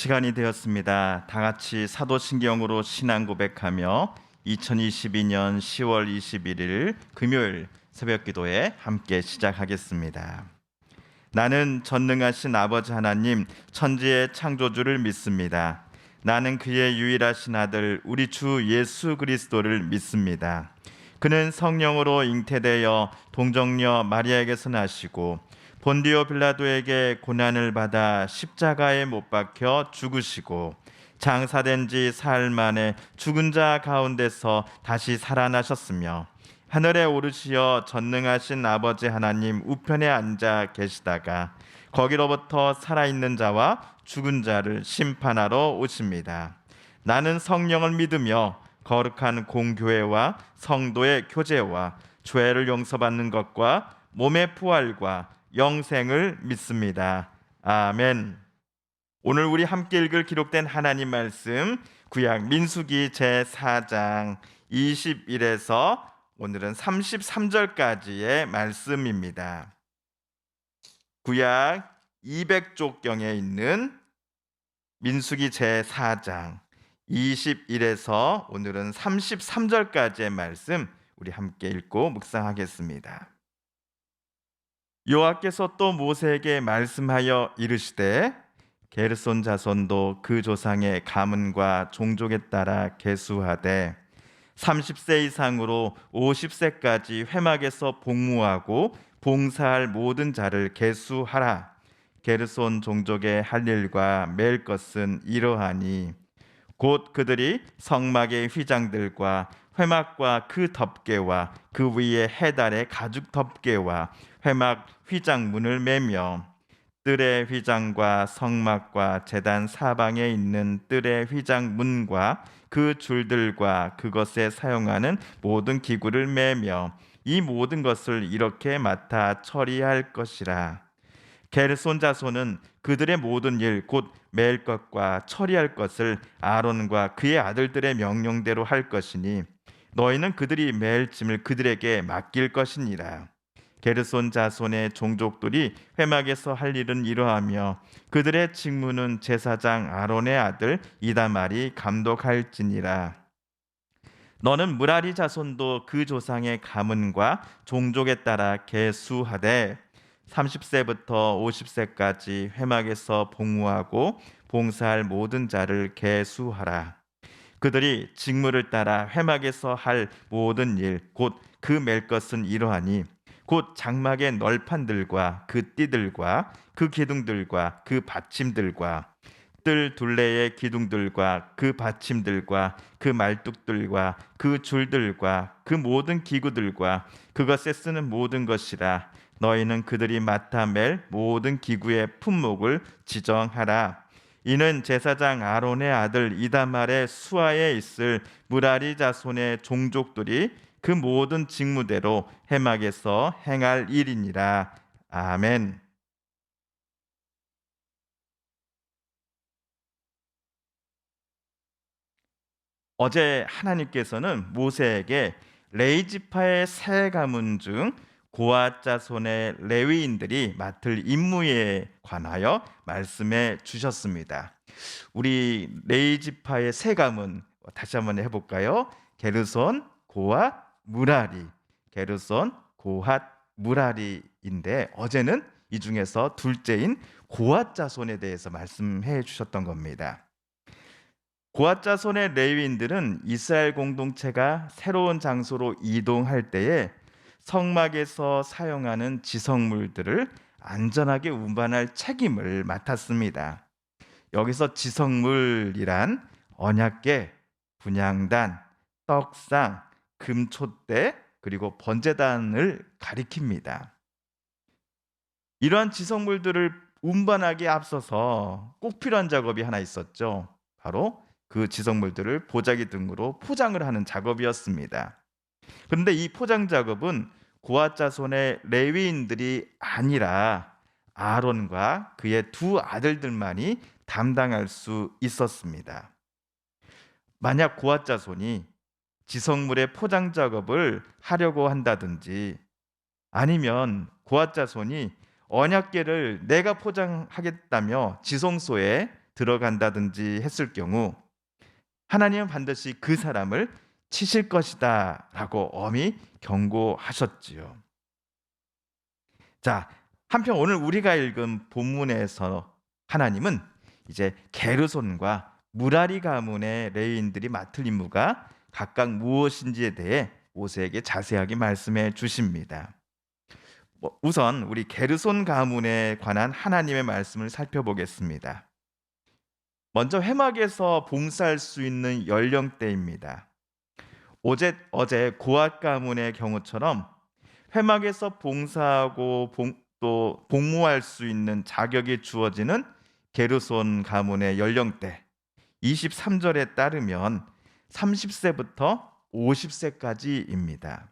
시간이 되었습니다. 다 같이 사도신경으로 신앙 고백하며 2022년 10월 21일 금요일 새벽 기도에 함께 시작하겠습니다. 나는 전능하신 아버지 하나님 천지의 창조주를 믿습니다. 나는 그의 유일하신 아들 우리 주 예수 그리스도를 믿습니다. 그는 성령으로 잉태되어 동정녀 마리아에게서 나시고 본디오 빌라도에게 고난을 받아 십자가에 못 박혀 죽으시고 장사된 지 사흘 만에 죽은 자 가운데서 다시 살아나셨으며 하늘에 오르시어 전능하신 아버지 하나님 우편에 앉아 계시다가 거기로부터 살아있는 자와 죽은 자를 심판하러 오십니다. 나는 성령을 믿으며 거룩한 공교회와 성도의 교제와 죄를 용서받는 것과 몸의 부활과 영생을 믿습니다. 아멘. 오늘 우리 함께 읽을 기록된 하나님 말씀 구약 민수기 제4장 21에서 오늘은 33절까지의 말씀입니다. 구약 200쪽경에 있는 민수기 제4장 21에서 오늘은 33절까지의 말씀 우리 함께 읽고 묵상하겠습니다. 여호와께서 또 모세에게 말씀하여 이르시되 게르손 자손도 그 조상의 가문과 종족에 따라 계수하되 30세 이상으로 50세까지 회막에서 복무하고 봉사할 모든 자를 계수하라. 게르손 종족의 할 일과 맬 것은 이러하니 곧 그들이 성막의 휘장들과 회막과 그 덮개와 그 위에 해달의 가죽 덮개와 회막 휘장문을 매며 뜰의 휘장과 성막과 제단 사방에 있는 뜰의 휘장문과 그 줄들과 그것에 사용하는 모든 기구를 매며 이 모든 것을 이렇게 맡아 처리할 것이라. 게르손 자손은 그들의 모든 일 곧 맬 것과 처리할 것을 아론과 그의 아들들의 명령대로 할 것이니 너희는 그들이 맬 짐을 그들에게 맡길 것이니라. 게르손 자손의 종족들이 회막에서 할 일은 이러하며 그들의 직무는 제사장 아론의 아들 이다말이 감독할지니라. 너는 무라리 자손도 그 조상의 가문과 종족에 따라 계수하되 30세부터 50세까지 회막에서 복무하고 봉사할 모든 자를 계수하라. 그들이 직무를 따라 회막에서 할 모든 일 곧 그 맬 것은 이러하니 곧 장막의 널판들과 그 띠들과 그 기둥들과 그 받침들과 뜰 둘레의 기둥들과 그 받침들과 그 말뚝들과 그 줄들과 그 모든 기구들과 그것에 쓰는 모든 것이라. 너희는 그들이 맡아 맬 모든 기구의 품목을 지정하라. 이는 제사장 아론의 아들 이다말의 수하에 있을 무라리 자손의 종족들이 그 모든 직무대로 회막에서 행할 일이니라. 아멘. 어제 하나님께서는 모세에게 레위지파의 세 가문 중 고앗 자손의 레위인들이 맡을 임무에 관하여 말씀해 주셨습니다. 우리 레위지파의 세 가문 다시 한번 해볼까요? 게르손, 고앗, 무라리. 게르손, 고앗, 무라리인데 어제는 이 중에서 둘째인 고앗 자손에 대해서 말씀해 주셨던 겁니다. 고앗 자손의 레위인들은 이스라엘 공동체가 새로운 장소로 이동할 때에 성막에서 사용하는 지성물들을 안전하게 운반할 책임을 맡았습니다. 여기서 지성물이란 언약궤, 분향단, 떡상, 금촛대 그리고 번제단을 가리킵니다. 이러한 지성물들을 운반하기 앞서서 꼭 필요한 작업이 하나 있었죠. 바로 그 지성물들을 보자기 등으로 포장을 하는 작업이었습니다. 그런데 이 포장 작업은 고앗 자손의 레위인들이 아니라 아론과 그의 두 아들들만이 담당할 수 있었습니다. 만약 고앗 자손이 지성물의 포장 작업을 하려고 한다든지 아니면 고앗 자손이 언약궤를 내가 포장하겠다며 지성소에 들어간다든지 했을 경우 하나님은 반드시 그 사람을 치실 것이다라고 엄히 경고하셨지요. 자, 한편 오늘 우리가 읽은 본문에서 하나님은 이제 게르손과 무라리 가문의 레위인들이 맡을 임무가 각각 무엇인지에 대해 모세에게 자세하게 말씀해 주십니다. 우선 우리 게르손 가문에 관한 하나님의 말씀을 살펴보겠습니다. 먼저 회막에서 봉사할 수 있는 연령대입니다. 어제 고앗 가문의 경우처럼 회막에서 봉사하고 또 복무할 수 있는 자격이 주어지는 게르손 가문의 연령대 23절에 따르면 30세부터 50세까지입니다.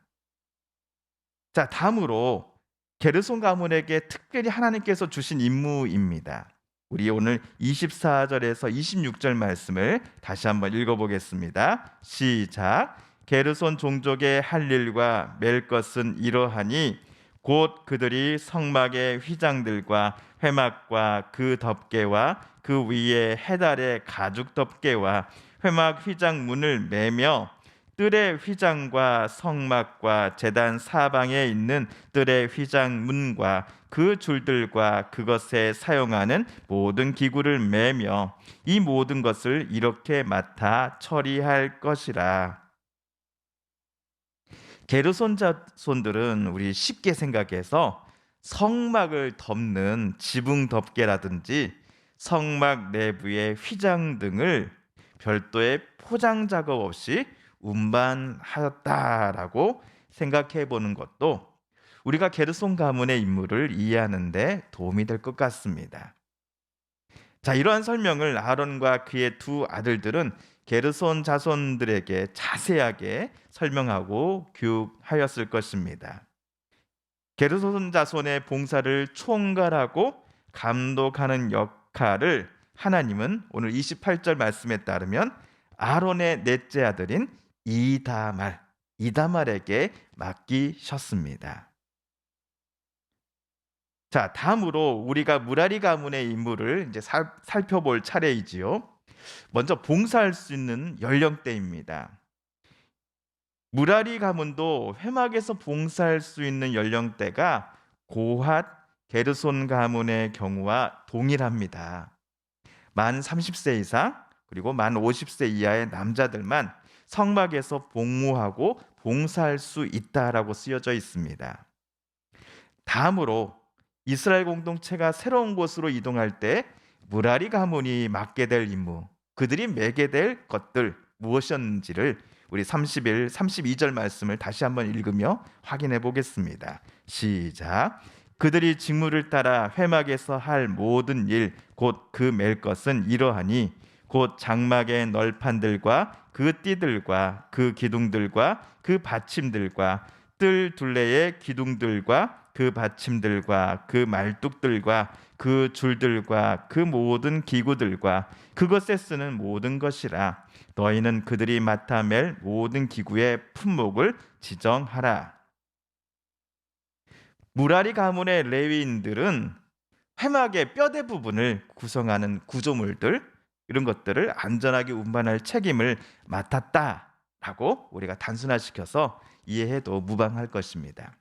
자, 다음으로 게르손 가문에게 특별히 하나님께서 주신 임무입니다. 우리 오늘 24절에서 26절 말씀을 다시 한번 읽어보겠습니다. 시작. 게르손 종족의 할 일과 맬 것은 이러하니 곧 그들이 성막의 휘장들과 회막과 그 덮개와 그 위에 해달의 가죽 덮개와 회막 휘장 문을 매며 뜰의 휘장과 성막과 제단 사방에 있는 뜰의 휘장 문과 그 줄들과 그것에 사용하는 모든 기구를 매며 이 모든 것을 이렇게 맡아 처리할 것이라. 게르손 자손들은 우리 쉽게 생각해서 성막을 덮는 지붕 덮개라든지 성막 내부의 휘장 등을 별도의 포장 작업 없이 운반하였다라고 생각해 보는 것도 우리가 게르손 가문의 임무를 이해하는 데 도움이 될 것 같습니다. 자, 이러한 설명을 아론과 그의 두 아들들은 게르손 자손들에게 자세하게 설명하고 교육하였을 것입니다. 게르손 자손의 봉사를 총괄하고 감독하는 역할을 하나님은 오늘 28절 말씀에 따르면 아론의 넷째 아들인 이다말에게 맡기셨습니다. 자, 다음으로 우리가 무라리 가문의 임무를 이제 살펴볼 차례이지요. 먼저 봉사할 수 있는 연령대입니다. 무라리 가문도 회막에서 봉사할 수 있는 연령대가 고핫 게르손 가문의 경우와 동일합니다. 만 30세 이상 그리고 만 50세 이하의 남자들만 성막에서 복무하고 봉사할 수 있다라고 쓰여져 있습니다. 다음으로 이스라엘 공동체가 새로운 곳으로 이동할 때 무라리 가문이 맡게 될 임무, 그들이 매게 될 것들 무엇이었는지를 우리 31, 32절 말씀을 다시 한번 읽으며 확인해 보겠습니다. 시작. 그들이 직무를 따라 회막에서 할 모든 일, 곧 그 맬 것은 이러하니 곧 장막의 널판들과 그 띠들과 그 기둥들과 그 받침들과 뜰 둘레의 기둥들과 그 받침들과 그 말뚝들과 그 줄들과 그 모든 기구들과 그것에 쓰는 모든 것이라. 너희는 그들이 맡아 맬 모든 기구의 품목을 지정하라. 무라리 가문의 레위인들은 회막의 뼈대 부분을 구성하는 구조물들 이런 것들을 안전하게 운반할 책임을 맡았다라고 우리가 단순화시켜서 이해해도 무방할 것입니다.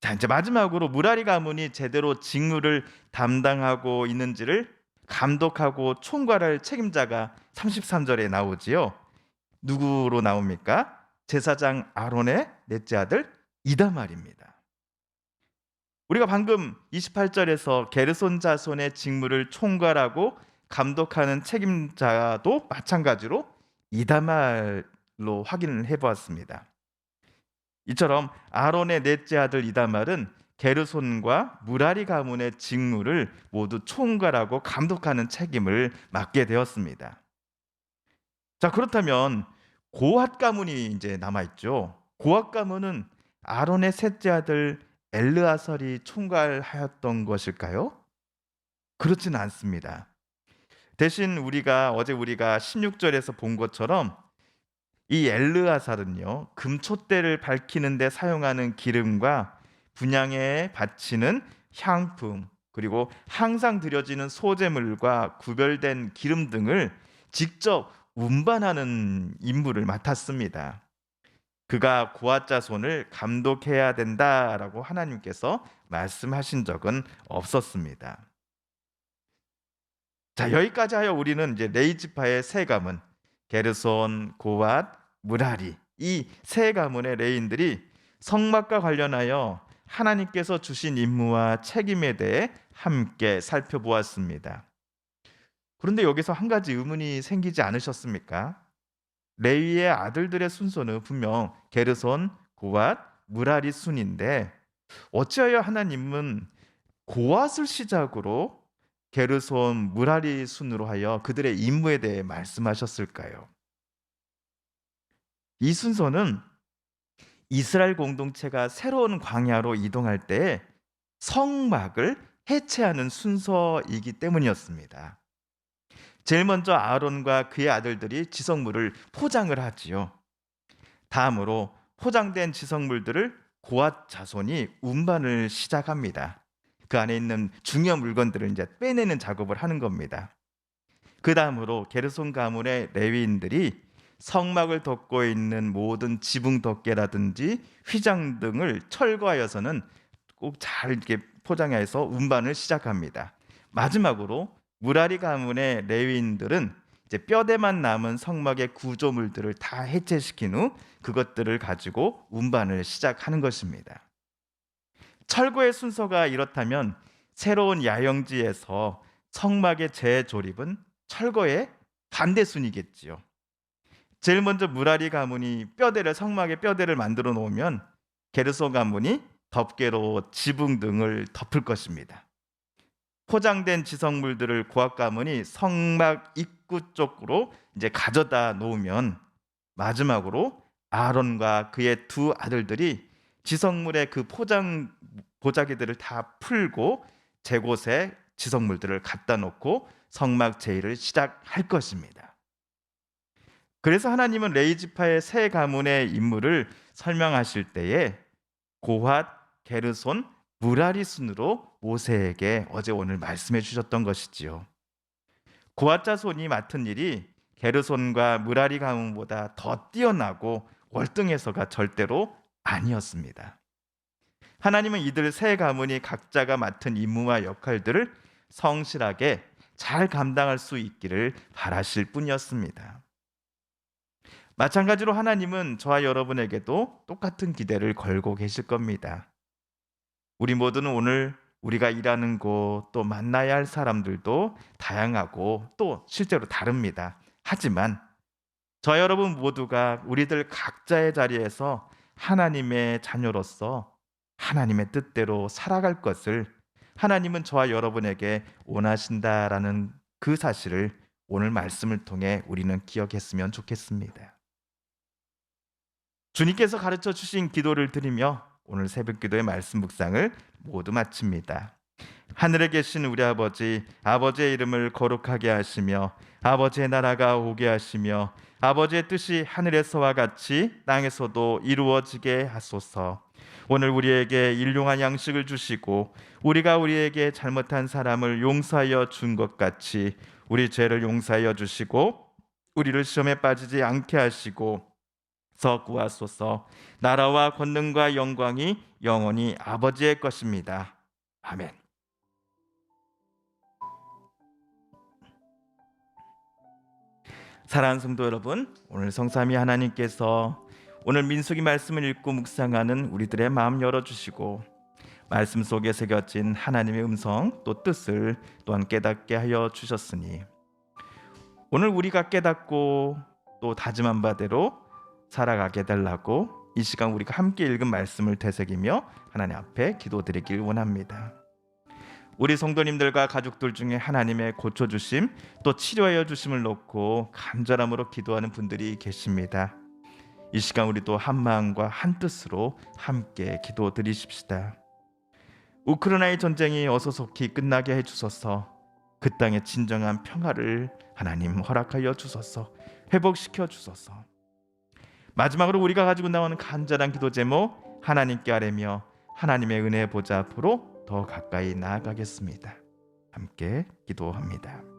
자, 이제 마지막으로 무라리 가문이 제대로 직무를 담당하고 있는지를 감독하고 총괄할 책임자가 33절에 나오지요. 누구로 나옵니까? 제사장 아론의 넷째 아들 이다말입니다. 우리가 방금 28절에서 게르손 자손의 직무를 총괄하고 감독하는 책임자도 마찬가지로 이다말로 확인을 해보았습니다. 이처럼 아론의 넷째 아들 이다말은 게르손과 무라리 가문의 직무를 모두 총괄하고 감독하는 책임을 맡게 되었습니다. 자, 그렇다면 고핫 가문이 이제 남아 있죠. 고핫 가문은 아론의 셋째 아들 엘르아살이 총괄하였던 것일까요? 그렇지는 않습니다. 대신 어제 우리가 16절에서 본 것처럼 이 엘르아살은요, 금촛대를 밝히는 데 사용하는 기름과 분향에 바치는 향품, 그리고 항상 드려지는 소제물과 구별된 기름 등을 직접 운반하는 임무를 맡았습니다. 그가 고아 자손을 감독해야 된다라고 하나님께서 말씀하신 적은 없었습니다. 자, 여기까지 하여 우리는 이제 레위 지파의 세 가문 게르손, 고앗, 무라리 이 세 가문의 레인들이 성막과 관련하여 하나님께서 주신 임무와 책임에 대해 함께 살펴보았습니다. 그런데 여기서 한 가지 의문이 생기지 않으셨습니까? 레위의 아들들의 순서는 분명 게르손, 고앗, 무라리 순인데 어찌하여 하나님은 고앗을 시작으로 게르손, 무라리 순으로 하여 그들의 임무에 대해 말씀하셨을까요? 이 순서는 이스라엘 공동체가 새로운 광야로 이동할 때 성막을 해체하는 순서이기 때문이었습니다. 제일 먼저 아론과 그의 아들들이 지성물을 포장을 하지요. 다음으로 포장된 지성물들을 고앗 자손이 운반을 시작합니다. 그 안에 있는 중요한 물건들을 이제 빼내는 작업을 하는 겁니다. 그 다음으로 게르손 가문의 레위인들이 성막을 덮고 있는 모든 지붕 덮개라든지 휘장 등을 철거하여서는 꼭 잘 이렇게 포장해서 운반을 시작합니다. 마지막으로 무라리 가문의 레위인들은 이제 뼈대만 남은 성막의 구조물들을 다 해체시킨 후 그것들을 가지고 운반을 시작하는 것입니다. 철거의 순서가 이렇다면 새로운 야영지에서 성막의 재조립은 철거의 반대 순이겠지요. 제일 먼저 무라리 가문이 성막의 뼈대를 만들어 놓으면 게르손 가문이 덮개로 지붕 등을 덮을 것입니다. 포장된 지성물들을 고앗 가문이 성막 입구 쪽으로 이제 가져다 놓으면 마지막으로 아론과 그의 두 아들들이 지성물의 그 포장 보자기들을 다 풀고 제곳에 지성물들을 갖다 놓고 성막 제의를 시작할 것입니다. 그래서 하나님은 레위 지파의 세 가문의 임무를 설명하실 때에 고핫, 게르손, 무라리 순으로 모세에게 어제 오늘 말씀해 주셨던 것이지요. 고핫 자손이 맡은 일이 게르손과 무라리 가문보다 더 뛰어나고 월등해서가 절대로 아니었습니다. 하나님은 이들 세 가문이 각자가 맡은 임무와 역할들을 성실하게 잘 감당할 수 있기를 바라실 뿐이었습니다. 마찬가지로 하나님은 저와 여러분에게도 똑같은 기대를 걸고 계실 겁니다. 우리 모두는 오늘 우리가 일하는 곳, 또 만나야 할 사람들도 다양하고 또 실제로 다릅니다. 하지만 저 여러분 모두가 우리들 각자의 자리에서 하나님의 자녀로서 하나님의 뜻대로 살아갈 것을 하나님은 저와 여러분에게 원하신다라는 그 사실을 오늘 말씀을 통해 우리는 기억했으면 좋겠습니다. 주님께서 가르쳐 주신 기도를 드리며 오늘 새벽기도의 말씀 묵상을 모두 마칩니다. 하늘에 계신 우리 아버지, 아버지의 이름을 거룩하게 하시며 아버지의 나라가 오게 하시며 아버지의 뜻이 하늘에서와 같이 땅에서도 이루어지게 하소서. 오늘 우리에게 일용할 양식을 주시고 우리가 우리에게 잘못한 사람을 용서하여 준 것 같이 우리 죄를 용서하여 주시고 우리를 시험에 빠지지 않게 하시고 구하소서. 나라와 권능과 영광이 영원히 아버지의 것입니다. 아멘. 사랑하는 성도 여러분, 오늘 성삼위 하나님께서 오늘 민수기 말씀을 읽고 묵상하는 우리들의 마음 열어주시고 말씀 속에 새겨진 하나님의 음성 또 뜻을 또한 깨닫게 하여 주셨으니 오늘 우리가 깨닫고 또 다짐한 바대로 살아가게 달라고 이 시간 우리가 함께 읽은 말씀을 되새기며 하나님 앞에 기도드리길 원합니다. 우리 성도님들과 가족들 중에 하나님의 고쳐주심 또 치료하여 주심을 놓고 간절함으로 기도하는 분들이 계십니다. 이 시간 우리도 한 마음과 한 뜻으로 함께 기도드리십시다. 우크라이나의 전쟁이 어서 속히 끝나게 해주소서. 그 땅의 진정한 평화를 하나님 허락하여 주소서. 회복시켜 주소서. 마지막으로 우리가 가지고 나오는 간절한 기도 제목 하나님께 아뢰며 하나님의 은혜 보좌 앞으로 더 가까이 나아가겠습니다. 함께 기도합니다.